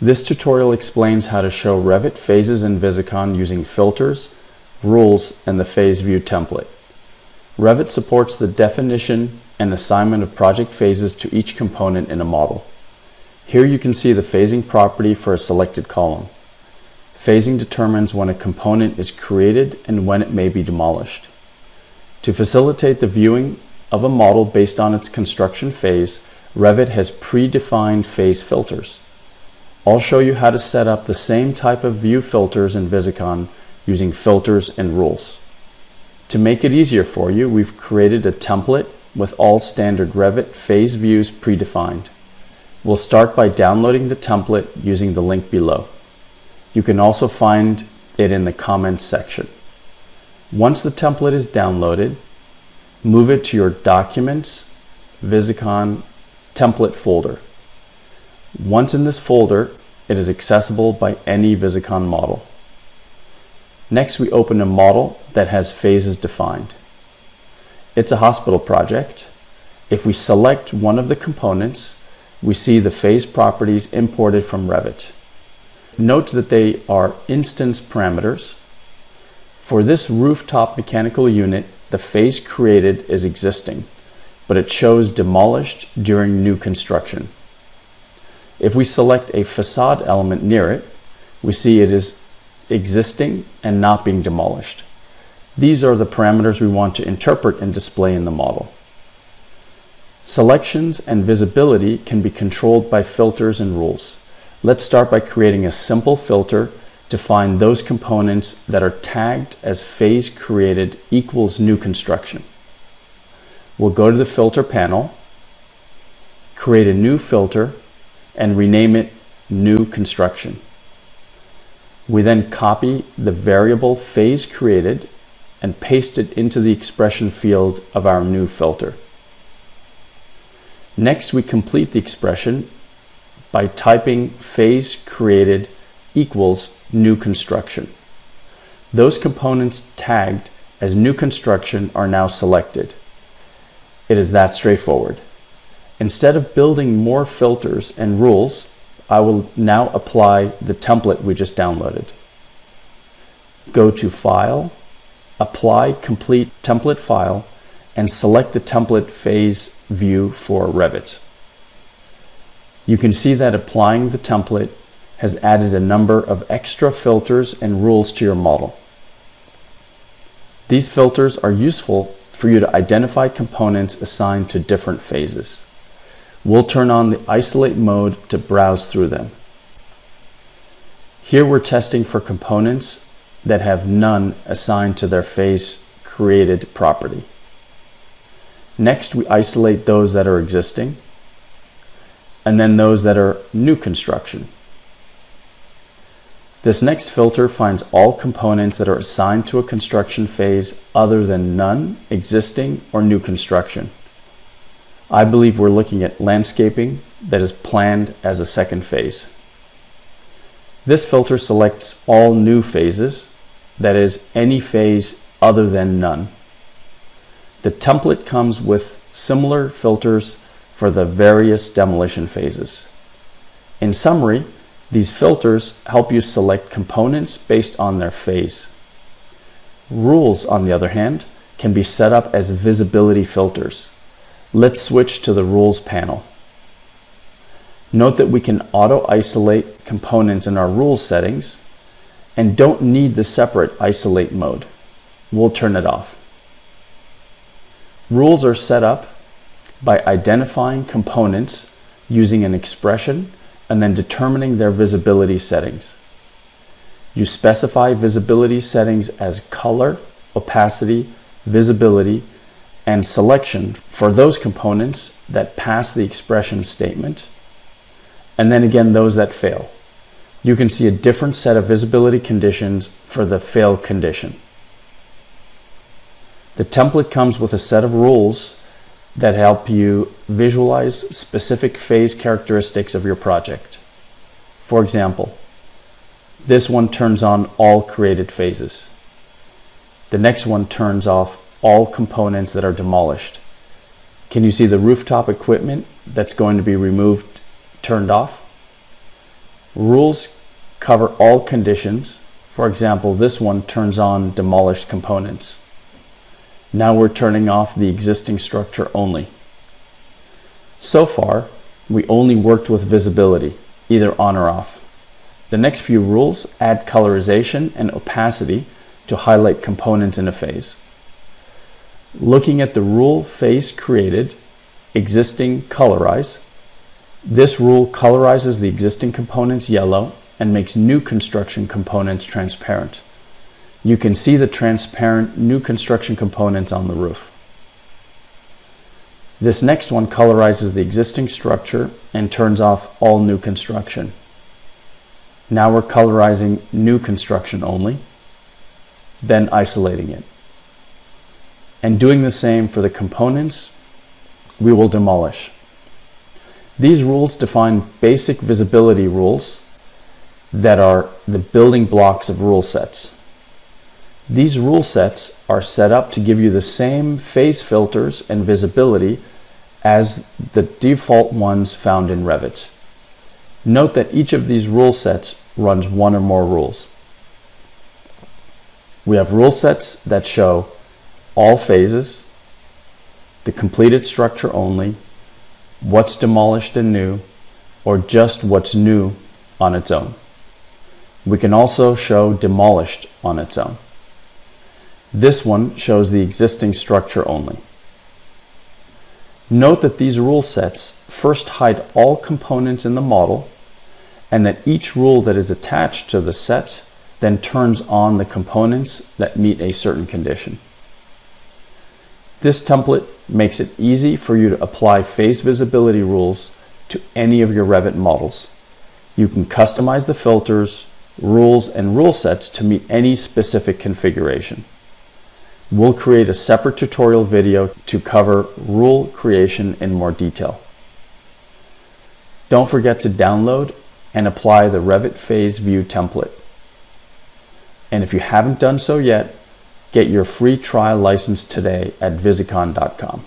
This tutorial explains how to show Revit phases in Visicon using filters, rules, and the phase view template. Revit supports the definition and assignment of project phases to each component in a model. Here you can see the phasing property for a selected column. Phasing determines when a component is created and when it may be demolished. To facilitate the viewing of a model based on its construction phase, Revit has predefined phase filters. I'll show you how to set up the same type of view filters in Visicon using filters and rules. To make it easier for you, we've created a template with all standard Revit phase views predefined. We'll start by downloading the template using the link below. You can also find it in the comments section. Once the template is downloaded, move it to your Documents, Visicon template folder. Once in this folder, it is accessible by any Visicon model. Next, we open a model that has phases defined. It's a hospital project. If we select one of the components, we see the phase properties imported from Revit. Note that they are instance parameters. For this rooftop mechanical unit, the phase created is existing, but it shows demolished during new construction. If we select a facade element near it, we see it is existing and not being demolished. These are the parameters we want to interpret and display in the model. Selections and visibility can be controlled by filters and rules. Let's start by creating a simple filter to find those components that are tagged as phase created equals new construction. We'll go to the filter panel, create a new filter, and rename it New Construction. We then copy the variable phase created and paste it into the expression field of our new filter. Next, we complete the expression by typing phase created equals new construction. Those components tagged as new construction are now selected. It is that straightforward. Instead of building more filters and rules, I will now apply the template we just downloaded. Go to File, Apply Complete Template File, and select the template phase view for Revit. You can see that applying the template has added a number of extra filters and rules to your model. These filters are useful for you to identify components assigned to different phases. We'll turn on the isolate mode to browse through them. Here we're testing for components that have none assigned to their phase created property. Next, we isolate those that are existing, and then those that are new construction. This next filter finds all components that are assigned to a construction phase other than none, existing, or new construction. I believe we're looking at landscaping that is planned as a second phase. This filter selects all new phases, that is, any phase other than none. The template comes with similar filters for the various demolition phases. In summary, these filters help you select components based on their phase. Rules, on the other hand, can be set up as visibility filters. Let's switch to the Rules panel. Note that we can auto-isolate components in our Rules settings and don't need the separate isolate mode. We'll turn it off. Rules are set up by identifying components using an expression and then determining their visibility settings. You specify visibility settings as color, opacity, visibility, and selection for those components that pass the expression statement, and then again those that fail. You can see a different set of visibility conditions for the fail condition. The template comes with a set of rules that help you visualize specific phase characteristics of your project. For example, this one turns on all created phases. The next one turns off all components that are demolished. Can you see the rooftop equipment that's going to be removed turned off? Rules cover all conditions. For example, this one turns on demolished components. Now we're turning off the existing structure only. So far, we only worked with visibility, either on or off. The next few rules add colorization and opacity to highlight components in a phase. Looking at the rule phase created, existing colorize, this rule colorizes the existing components yellow and makes new construction components transparent. You can see the transparent new construction components on the roof. This next one colorizes the existing structure and turns off all new construction. Now we're colorizing new construction only, then isolating it. And doing the same for the components we will demolish. These rules define basic visibility rules that are the building blocks of rule sets. These rule sets are set up to give you the same phase filters and visibility as the default ones found in Revit. Note that each of these rule sets runs one or more rules. We have rule sets that show all phases, the completed structure only, what's demolished and new, or just what's new on its own. We can also show demolished on its own. This one shows the existing structure only. Note that these rule sets first hide all components in the model, and that each rule that is attached to the set then turns on the components that meet a certain condition. This template makes it easy for you to apply phase visibility rules to any of your Revit models. You can customize the filters, rules, and rule sets to meet any specific configuration. We'll create a separate tutorial video to cover rule creation in more detail. Don't forget to download and apply the Revit Phase View template. And if you haven't done so yet, get your free trial license today at Visicon.com.